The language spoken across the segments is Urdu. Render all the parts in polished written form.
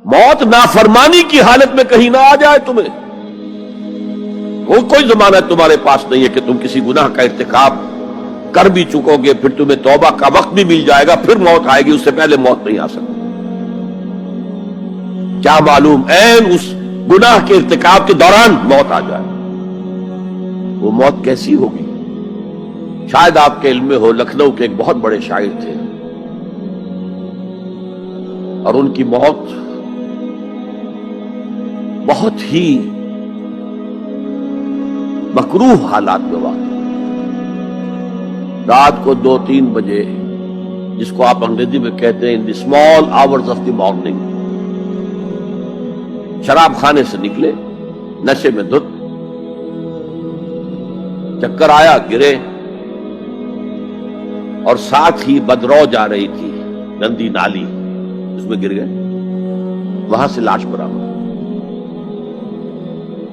موت نافرمانی کی حالت میں کہیں نہ آ جائے تمہیں. وہ کوئی ضمانت تمہارے پاس نہیں ہے کہ تم کسی گناہ کا ارتکاب کر بھی چکو گے, پھر تمہیں توبہ کا وقت بھی مل جائے گا, پھر موت آئے گی, اس سے پہلے موت نہیں آ سکتی. کیا معلوم عین اس گناہ کے ارتکاب کے دوران موت آ جائے. وہ موت کیسی ہوگی؟ شاید آپ کے علم میں ہو, لکھنؤ کے ایک بہت بڑے شاعر تھے اور ان کی موت بہت ہی مکروہ حالات میں واقع. رات کو 2-3 بجے, جس کو آپ انگریزی میں کہتے ہیں in the small hours of the morning, شراب خانے سے نکلے, نشے میں دھت, چکر آیا, گرے, اور ساتھ ہی بدرو جا رہی تھی گندی نالی, اس میں گر گئے, وہاں سے لاش برآمد.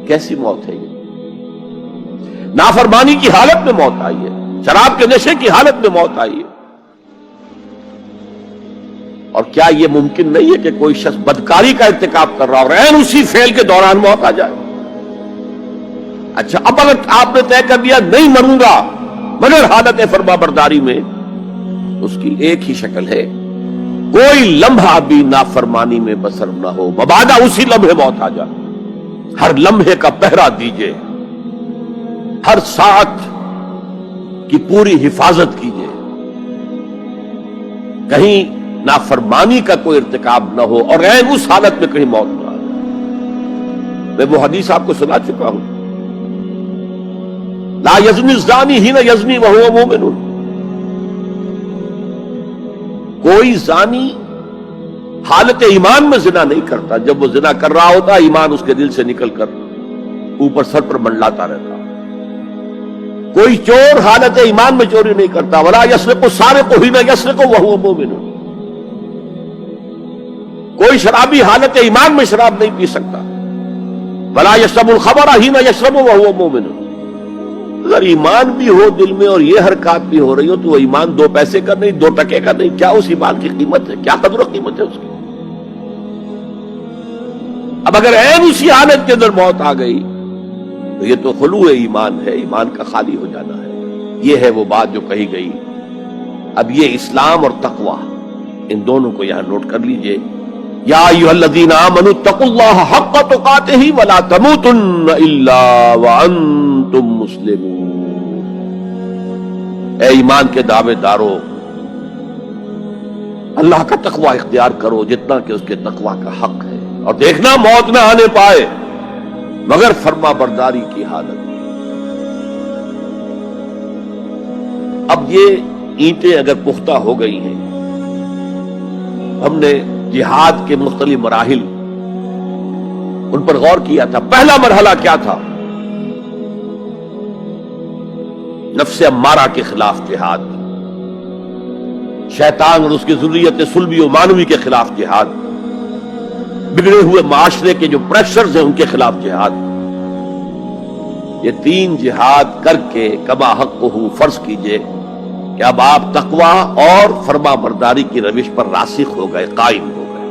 کیسی موت ہے یہ؟ نافرمانی کی حالت میں موت آئی ہے, شراب کے نشے کی حالت میں موت آئی ہے. اور کیا یہ ممکن نہیں ہے کہ کوئی شخص بدکاری کا ارتکاب کر رہا اور عین اسی فعل کے دوران موت آ جائے؟ اچھا, اب اگر آپ نے طے کر دیا نہیں مروں گا مگر حالت فرما برداری میں, اس کی ایک ہی شکل ہے, کوئی لمحہ بھی نافرمانی میں بسر نہ ہو, مبادا اسی لمحے موت آ جائے. ہر لمحے کا پہرا دیجئے, ہر ساعت کی پوری حفاظت کیجئے, کہیں نافرمانی کا کوئی ارتکاب نہ ہو اور عین اس حالت میں کہیں موت نہ آ جائے. میں وہ حدیث آپ کو سنا چکا ہوں, لا یزنی الزانی حین یزنی وہو مومن. کوئی زانی حالت ایمان میں زنا نہیں کرتا, جب وہ زنا کر رہا ہوتا ایمان اس کے دل سے نکل کر اوپر سر پر منڈلاتا رہتا. کوئی چور حالت ایمان میں چوری نہیں کرتا, ولا یسرق السارق حین یسرق وہو مومن. کوئی شرابی حالت ایمان میں شراب نہیں پی سکتا, ولا یشرب الخمر حین یشرب وہو مومن. اگر ایمان بھی ہو دل میں اور یہ حرکات بھی ہو رہی ہو تو وہ ایمان 2 پیسے کا نہیں, 2 ٹکے کا نہیں. کیا اس ایمان کی قیمت ہے؟ کیا قدر و قیمت ہے اس کی؟ اب اگر عین اسی حالت کے اندر موت آ گئی تو یہ تو خلو ایمان ہے, ایمان کا خالی ہو جانا ہے. یہ ہے وہ بات جو کہی گئی. اب یہ اسلام اور تقوی, ان دونوں کو یہاں نوٹ کر لیجئے. یا ایھا الذین آمنوا اتقوا اللہ حق تقاتہ ولا تموتن الا وانتم مسلمون. اے ایمان کے دعوے دارو, اللہ کا تقوی اختیار کرو جتنا کہ اس کے تقوی کا حق ہے, اور دیکھنا موت نہ آنے پائے مگر فرما برداری کی حالت. اب یہ اینٹیں اگر پختہ ہو گئی ہیں, ہم نے جہاد کے مختلف مراحل ان پر غور کیا تھا. پہلا مرحلہ کیا تھا؟ نفس امارہ کے خلاف جہاد, شیطان اور اس کی ذریت سلبی و مانوی کے خلاف جہاد, بگڑے ہوئے معاشرے کے جو پریشرز ہیں ان کے خلاف جہاد. یہ 3 جہاد کر کے کما حقہ فرض کیجئے کہ اب آپ تقوی اور فرما برداری کی روش پر راسخ ہو گئے, قائم ہو گئے.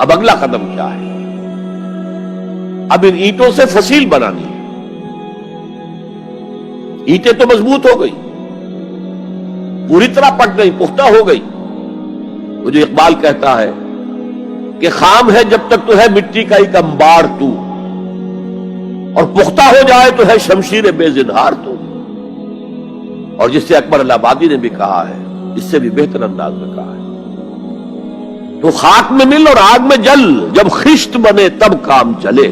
اب اگلا قدم کیا ہے؟ اب ان اینٹوں سے فصیل بنانی ہے. اینٹیں تو مضبوط ہو گئی, پوری طرح پٹ گئی, پختہ ہو گئی. وہ جو اقبال کہتا ہے کہ خام ہے جب تک تو ہے مٹی کا ایک انبار تو, اور پختہ ہو جائے تو ہے شمشیر بے زنہار تو. اور جس سے اکبر الہ آبادی نے بھی کہا ہے, اس سے بھی بہتر انداز میں کہا ہے, تو خاک میں مل اور آگ میں جل, جب خشت بنے تب کام چلے.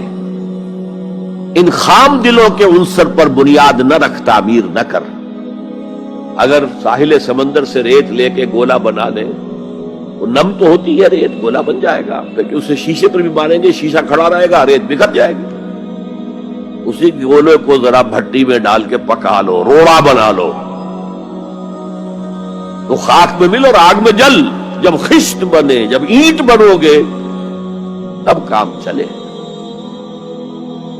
ان خام دلوں کے عنصر پر بنیاد نہ رکھ, تعمیر نہ کر. اگر ساحل سمندر سے ریت لے کے گولا بنا لیں, وہ نم تو ہوتی ہے ریت, گولا بن جائے گا, کیونکہ اسے شیشے پر بھی ماریں گے, شیشہ کھڑا رہے گا, ریت بکھر جائے گی. اسی گولے کو ذرا بھٹی میں ڈال کے پکا لو, روڑا بنا لو, تو خاک میں مل اور آگ میں جل, جب خشت بنے, جب اینٹ بنو گے تب کام چلے.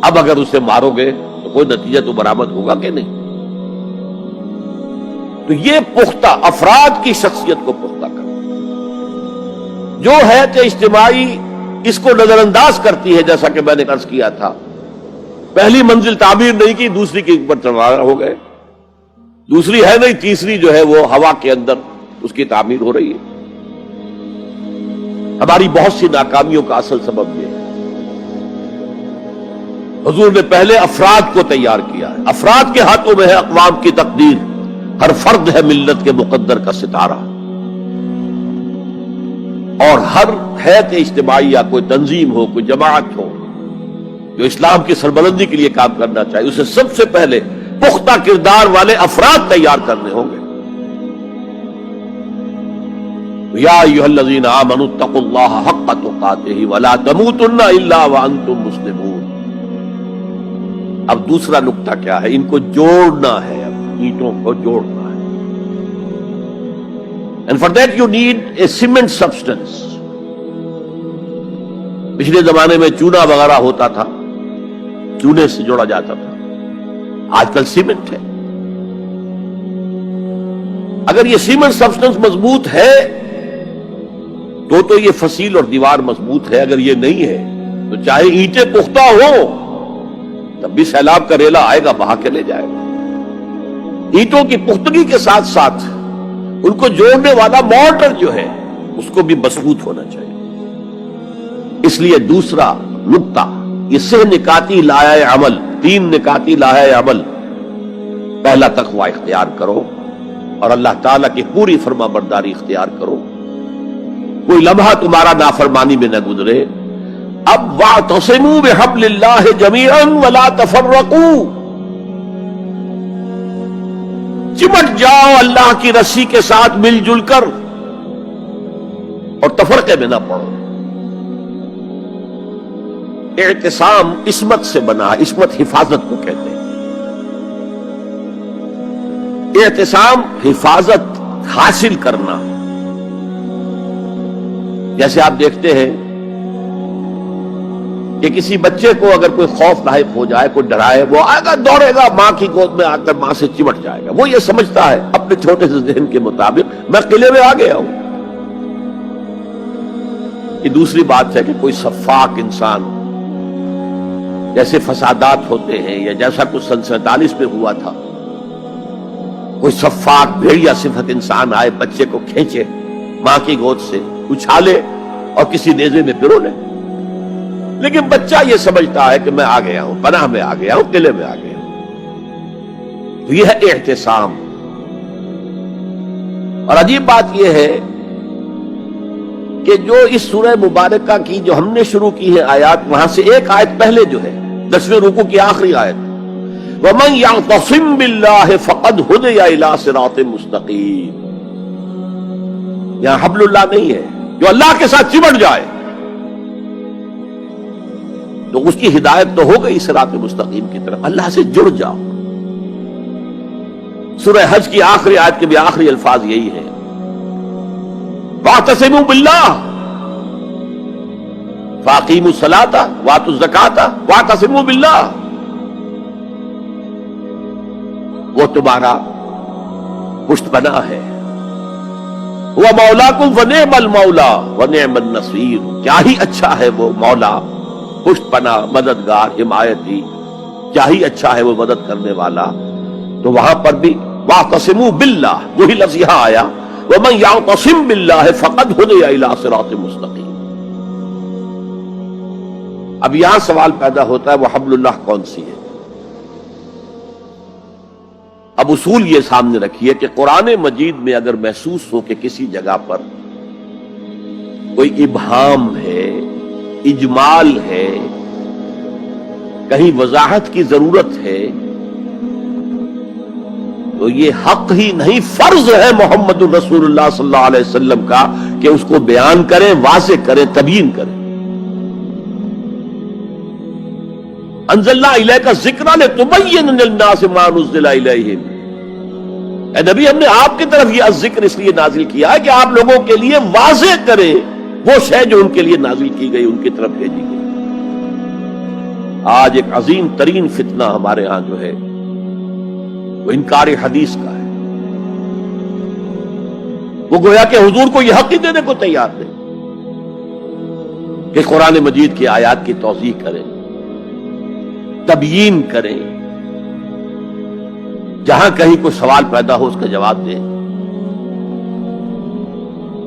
اب اگر اسے مارو گے تو کوئی نتیجہ تو برآمد ہوگا کہ نہیں. تو یہ پختہ افراد کی شخصیت کو پختہ کرنا. جو حیات اجتماعی اس کو نظر انداز کرتی ہے، جیسا کہ میں نے عرض کیا تھا، پہلی منزل تعمیر نہیں کی، دوسری کے اوپر چڑھا ہو گئے، دوسری ہے نہیں، تیسری جو ہے وہ ہوا کے اندر اس کی تعمیر ہو رہی ہے۔ ہماری بہت سی ناکامیوں کا اصل سبب یہ ہے۔ حضور نے پہلے افراد کو تیار کیا ہے، افراد کے ہاتھوں میں ہے اقوام کی تقدیر، ہر فرد ہے ملت کے مقدر کا ستارہ، اور ہر حیات اجتماعی یا کوئی تنظیم ہو، کوئی جماعت ہو جو اسلام کی سربلندی کے لیے کام کرنا چاہیے، اسے سب سے پہلے پختہ کردار والے افراد تیار کرنے ہوں گے۔ یا ایھا الذین آمنوا اتقوا اللہ حق تقاتہ ولا تموتن الا وانتم مسلمون۔ اب دوسرا نقطہ کیا ہے؟ ان کو جوڑنا ہے، اب اینٹوں کو جوڑنا ہے۔ And for that you need a cement substance۔ پچھلے زمانے میں چونا وغیرہ ہوتا تھا، چونے سے جوڑا جاتا تھا، آج کل سیمنٹ ہے۔ اگر یہ سیمنٹ سبسٹنس مضبوط ہے تو یہ فصیل اور دیوار مضبوط ہے، اگر یہ نہیں ہے تو چاہے اینٹیں پختہ ہو تب بھی سیلاب کا ریلا آئے گا، بہا کے لے جائے گا۔ اینٹوں کی پختگی کے ساتھ ساتھ ان کو جوڑنے والا مورٹر جو ہے اس کو بھی مضبوط ہونا چاہیے۔ اس لیے دوسرا نقطہ، یہ سہ نکاتی لائحہ عمل، 3 نکاتی لائحہ عمل۔ پہلا تقوی اختیار کرو اور اللہ تعالیٰ کی پوری فرما برداری اختیار کرو، کوئی لمحہ تمہارا نافرمانی میں نہ گزرے۔ اب واعتصموا بحبل اللہ جمیعا ولا تفرقوا، چمٹ جاؤ اللہ کی رسی کے ساتھ مل جل کر اور تفرقے میں نہ پڑو۔ اعتصام عصمت سے بنا، عصمت حفاظت کو کہتے ہیں۔ اعتصام حفاظت حاصل کرنا۔ جیسے آپ دیکھتے ہیں کہ کسی بچے کو اگر کوئی خوف لاحق ہو جائے، کوئی ڈرائے، وہ آئے گا، دوڑے گا ماں کی گود میں آ کر ماں سے چمٹ جائے گا۔ وہ یہ سمجھتا ہے اپنے چھوٹے سے ذہن کے مطابق میں قلعے میں آ گیا ہوں۔ یہ دوسری بات ہے کہ کوئی سفاک انسان، جیسے فسادات ہوتے ہیں یا جیسا کچھ سن 47 میں ہوا تھا، کوئی سفاک بھیڑیا صفت انسان آئے، بچے کو کھینچے ماں کی گود سے، اچھالے اور کسی نیزے میں پرو لے۔ لیکن بچہ یہ سمجھتا ہے کہ میں آ گیا ہوں، پناہ میں آ گیا ہوں، قلعے میں آ گیا ہوں۔ تو یہ ہے اعتصام۔ اور عجیب بات یہ ہے کہ جو اس سورہ مبارکہ کی جو ہم نے شروع کی ہے آیات، وہاں سے ایک آیت پہلے جو ہے 10ویں رکوع کی آخری آیت، وَمَن يَعْتَصِم بِاللَّهِ فَقَدْ هُدِيَ إِلَىٰ صِرَاطٍ مُسْتَقِيمٍ۔ یہاں حبل اللہ نہیں ہے، جو اللہ کے ساتھ چمٹ جائے تو اس کی ہدایت تو ہو گئی صراط مستقیم کی طرف، اللہ سے جڑ جاؤ۔ سورہ حج کی آخری آیت کے بھی آخری الفاظ یہی ہے، وَاعْتَصِمُوا بِاللَّهِ فَأَقِیمُوا الصَّلَاةَ وَآتُوا الزَّکَاةَ وَاعْتَصِمُوا بِاللَّهِ۔ وہ تمہارا پشت پناہ ہے، وہ مولاکم ونعم المولا ونعم النصیر، کیا ہی اچھا ہے وہ مولا، پشت پناہ، مددگار، حمایتی، کیا ہی اچھا ہے وہ مدد کرنے والا۔ تو وہاں پر بھی واعتصموا باللہ، وہی لفظ یہاں آیا، ومن یعتصم باللہ فقد ہدی الی صراط مستقیم۔ اب یہاں سوال پیدا ہوتا ہے وہ حبل اللہ کون سی ہے؟ اب اصول یہ سامنے رکھیے کہ قرآن مجید میں اگر محسوس ہو کہ کسی جگہ پر کوئی ابہام ہے، اجمال ہے، کہیں وضاحت کی ضرورت ہے، تو یہ حق ہی نہیں فرض ہے محمد رسول اللہ صلی اللہ علیہ وسلم کا کہ اس کو بیان کریں، واضح کریں، تبیین کریں۔ انزلنا الیک الذکر لتبین للناس ما نزل الیہم۔ اے نبی، ہم نے آپ کی طرف یہ ذکر اس لیے نازل کیا ہے کہ آپ لوگوں کے لیے واضح کریں وہ شے جو ان کے لیے نازل کی گئی، ان کی طرف بھیجی گئی۔ آج ایک عظیم ترین فتنہ ہمارے ہاں جو ہے وہ انکار حدیث کا ہے۔ وہ گویا کہ حضور کو یہ حق ہی دینے کو تیار نہیں۔ کہ قرآن مجید کی آیات کی توضیح کریں، تبیین کریں، جہاں کہیں کوئی سوال پیدا ہو اس کا جواب دیں.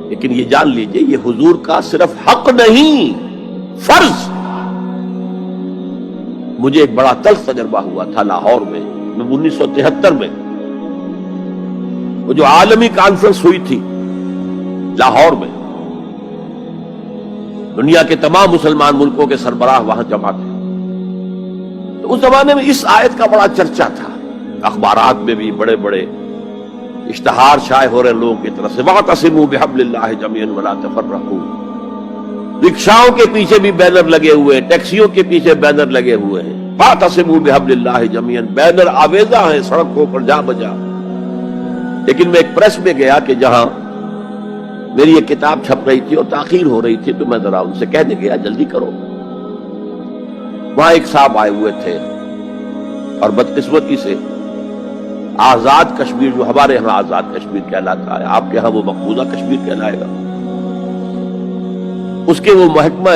لیکن یہ جان لیجئے یہ حضور کا صرف حق نہیں، فرض. مجھے ایک بڑا تلخ تجربہ ہوا تھا لاہور میں 1973 میں، وہ جو عالمی کانفرنس ہوئی تھی لاہور میں، دنیا کے تمام مسلمان ملکوں کے سربراہ وہاں جمع تھے. تو اس زمانے میں اس آیت کا بڑا چرچا تھا، اخبارات میں بھی بڑے بڑے اشتہار شائع ہو رہے لوگوں کی طرف سے، وَاعْتَصِمُوا بِحَبْلِ اللَّهِ جَمِيعًا وَلَا تَفَرَّقُوا. رکشاؤں کے پیچھے بھی بینر لگے ہوئے ہیں، ٹیکسیوں کے پیچھے بینر لگے ہوئے ہیں، وَاعْتَصِمُوا بِحَبْلِ اللَّهِ جَمِيعًا، بینر آویزاں ہیں سڑکوں پر جا بجا. لیکن میں ایک پریس میں گیا کہ جہاں میری ایک کتاب چھپ رہی تھی اور تاخیر ہو رہی تھی، تو میں ذرا ان سے کہنے گیا جلدی کرو. وہاں ایک صاحب آئے ہوئے تھے اور بدقسمتی سے آزاد کشمیر، جو ہمارے ہاں آزاد کشمیر کہلاتا ہے، آپ کے ہاں وہ مقبوضہ کشمیر کہلائے گا، اس کے وہ محکمہ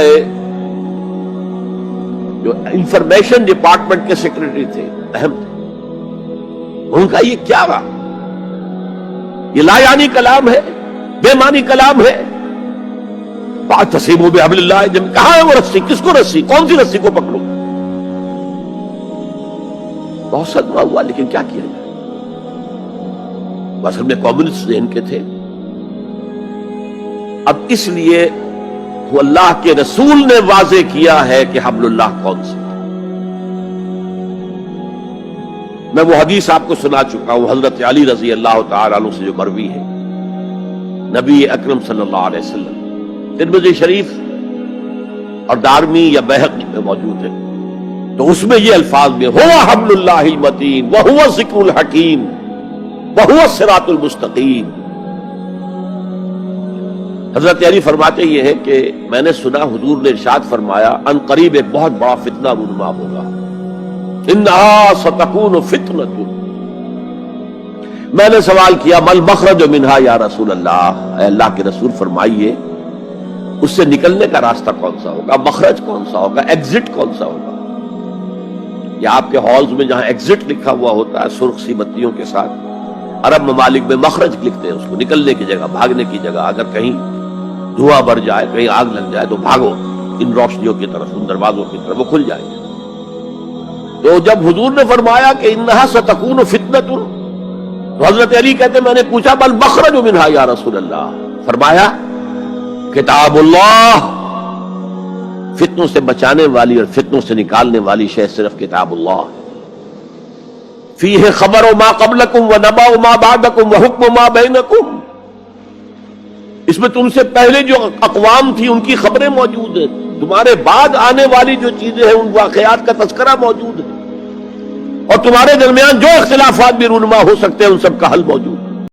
جو انفارمیشن ڈپارٹمنٹ کے سیکرٹری تھے، اہم تھے. ان کا یہ کیا رہا؟ یہ لا یعنی کلام ہے، بے معنی کلام ہے. فَاعْتَصِمُوا بِحَبْلِ اللَّهِ جَمِيعًا، کہاں ہے وہ رسی؟ کس کو رسی؟ کون سی رسی کو پکڑو؟ بہت صدمہ ہوا، لیکن کیا کیا جائے؟ اصل میں کمیونسٹ ذہن کے تھے. اب اس لیے وہ اللہ کے رسول نے واضح کیا ہے کہ حبل اللہ کون سا. میں وہ حدیث آپ کو سنا چکا ہوں، حضرت علی رضی اللہ تعالی عنہ سے جو مروی ہے، نبی اکرم صلی اللہ علیہ وسلم، ترمذی شریف اور دارمی یا بیہقی میں موجود ہے. تو اس میں یہ الفاظ میں هو حبل اللہ المتین وهو الذکر الحکیم وهو الصراط المستقیم. حضرت علی فرماتے یہ ہے کہ میں نے سنا حضور نے ارشاد فرمایا ان قریب ایک بہت بڑا فتنہ رونما ہوگا، انہا ستکون فتنۃ. میں نے سوال کیا مل مخرج منہا یا رسول اللہ، اے اللہ کے رسول فرمائیے اس سے نکلنے کا راستہ کون سا ہوگا، مخرج کون سا ہوگا، ایگزٹ کون سا ہوگا. یا آپ کے ہالز میں جہاں ایگزٹ لکھا ہوا ہوتا ہے سرخ سی بتیوں کے ساتھ، عرب ممالک میں مخرج لکھتے ہیں اس کو، نکلنے کی جگہ، بھاگنے کی جگہ. اگر کہیں دھواں بھر جائے، کہیں آگ لگ جائے تو بھاگو ان روشنیوں کی طرف، ان دروازوں کی طرف، وہ کھل جائے گے. تو جب حضور نے فرمایا کہ انہا ستکون فتنۃ، تو حضرت علی کہتے میں نے پوچھا بل مخرج منہا یا رسول اللہ، فرمایا کتاب اللہ. فتنوں سے بچانے والی اور فتنوں سے نکالنے والی شے صرف کتاب اللہ. فیہ خبر ما قبلکم ونبأ ما بعدکم وحکم ما بینکم. اس میں تم سے پہلے جو اقوام تھی ان کی خبریں موجود ہیں، تمہارے بعد آنے والی جو چیزیں ہیں ان واقعات کا تذکرہ موجود ہے، اور تمہارے درمیان جو اختلافات بھی رونما ہو سکتے ہیں ان سب کا حل موجود ہے.